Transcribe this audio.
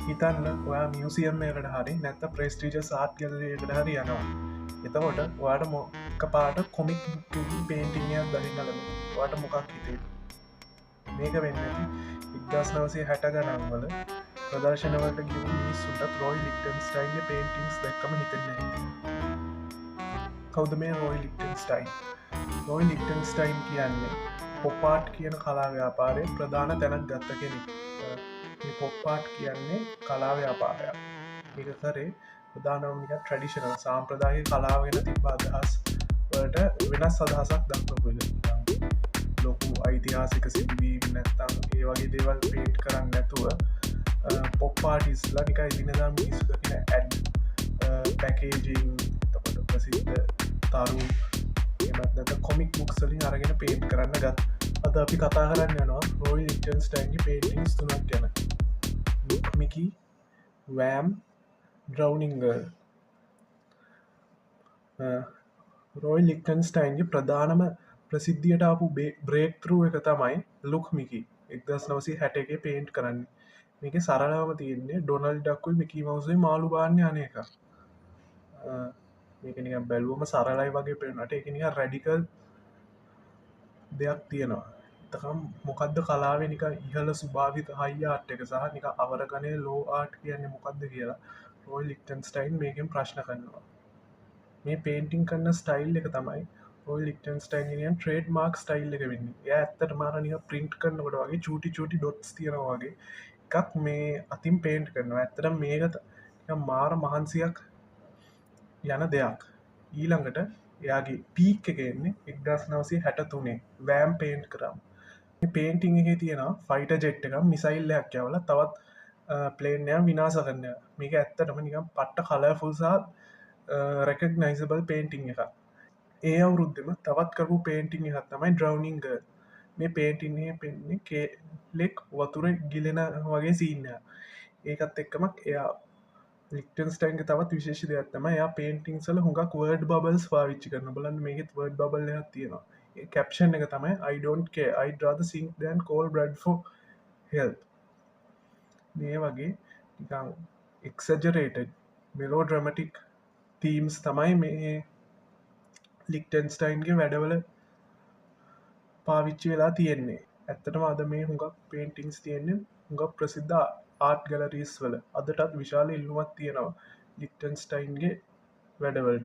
හිතන්න ඔයා මියසියම් එකට හරි නැත්ත ප්‍රස්ටිජ සාට් ගලකට හරි යනවා එතකොට වාට මොක පාට කොමික් පේන්ටිංයක් දකින්නලද වාට මොකක් හිතේ මේක වෙන්න ඇති ඉක්දස් නවසේ හැට ගනන්වල ප්‍රදර්ශනවට ගිය මිනිස්සුන්ට රෝයි ලික්ටන් ස්ටයින්ගේ පේන්ටිංස් දැක්කම හිතෙන්නේ කෞද මේ රෝයි ලික්ටන් ස්ටයින් රෝයි ලික්ටන් ස්ටයින් කියන්නේ පොපාට් කියන කලා ව්‍යාපාරය ප්‍රධාන තැනක් ගත්ත කෙනෙක් පොප්පාට් කියන්නේ කලා ව්‍යාපාරයක් එක කරේ ප්‍රධානමික ට්‍රඩිෂනල් සාම්ප්‍රදාය කලාවෙන තිබ අදහස් වලට වෙනස් අදහසක් දක්වපුල ලොකු ඓතිහාසික සිදුවීම් නැත්තම් ඒ වගේ දේවල් පේට් කරන්න නැතුව පොප්පාටිස්ලා නික ඉදිනදා මිනිස්සු දකින ඇඩ් පැකේජිං තකොට ප්‍රසිද්ධ තරු එමත්නත කොමික් මුක්සලින් අරගෙන පේට් කරන්න ගත් අද අපි කතා කරන්න යනවා රෝයි ලික්ටන් ස්ටයින්ගේ පේටිංස් තුනක් ගැන මිකි වෑම් ඩ්‍රවනිංගල් රෝයි ලික්ටන් ස්ටයින්ගේ ප්‍රධානම ප්‍රසිද්ධියට අපපු බ්‍රේක්තරුව එක තමයි ලුක් මිකි එක්දස් නවසි හැට එක පේන්ට් කරන්න මේක සරලාම තියන්නේ ඩොනල් ඩක්කුයි මිකි මවසේ මාළු බාන්න යන එක මේකනික බැලුවම සරලයි වගේ පෙනට එකනික රැඩිකල් දෙයක් තියෙනවා තකම් මොකක්ද කලාවෙනික ඉහල සුභාවිත හයි ආට් එක සහ නික අවරගනය ලෝ ආට් කියන්නේ මොකක්ද කියලා රෝයි ලික්ටන් ස්ටයින් මේකෙන් ප්‍රශ්න කරනවා මේ පේන්ටිං කන්න ස්ටයිල් එක තමයි රෝයි ලික්ටන් ස්ටයින් ට්‍රේඩ් මාර්ක් ස්ටයිල් එක වෙන්න ඇත්තට මාරනික ප්‍රින්ට් කරන්නකොට වගේ චූටි චූටි ඩොට්ස් තියෙනවාගේ එකක් මේ අතින් පේන්ට් කරනවා ඇත්තට මේකත මාර මහන්සියක් යන දෙයක් ඊළඟට එයාගේ පීක් එකෙන්නේ එක්දස් නවසේ හැට තුනේ වෑම් පේන්ට් කරම් පේන්ටිං එක තියෙන ෆයිට ජෙට් එක මිසයිල්ලයක් යවල තවත් පලේනය විනාස කරන්න මේක ඇත්තටම නිකම් පට්ට කලෆුල්සා රෙකග්නයිසබල් පේන්ටිං එක ඒ අවුරුද්ධම තවත් කරපු පේන්ටිං එකත් තමයි ඩ්‍රවනිංග මේ පේටින්නේ පෙන්නේ කේලෙක් වතුර ගිලෙන වගේ සිීන්න ඒකත් එක්කමක් එයා ලික්ටන්ස්ටයින්ගේ තවත් විශේෂ දෙයක්ත්තම යා පේන්ටිං සල හුඟක් වර්ඩ් බබල්ස් පාවිච්චි කරන බලන්න මේකෙත් වර්ඩ් බබල් තියෙනවා කැප්ෂන් එක තමයි අයිඩෝන්ගේ අයිඩ්‍රාද සිංක් දන් කෝල් බ්‍රඩ්ෆෝ හෙල් මේ වගේ එක්සජරේටඩ් මෙලෝ ඩ්‍රමටික් තීම්ස් තමයි මේ ලික්ටන්ස්ටයින්ගේ වැඩවල පාවිච්චි වෙලා තියෙන්නේ ඇත්තටම අද මේ හුඟක් පේන්ටිංස් තියෙන්නේ හුඟක් ප්‍රසිද්ධ ආට් ගලරීස් වල අදටත් විශාල ඉල්ලුමත් තියෙනවා ලික්ටන්ස්ටයින්ගේ වැඩවලට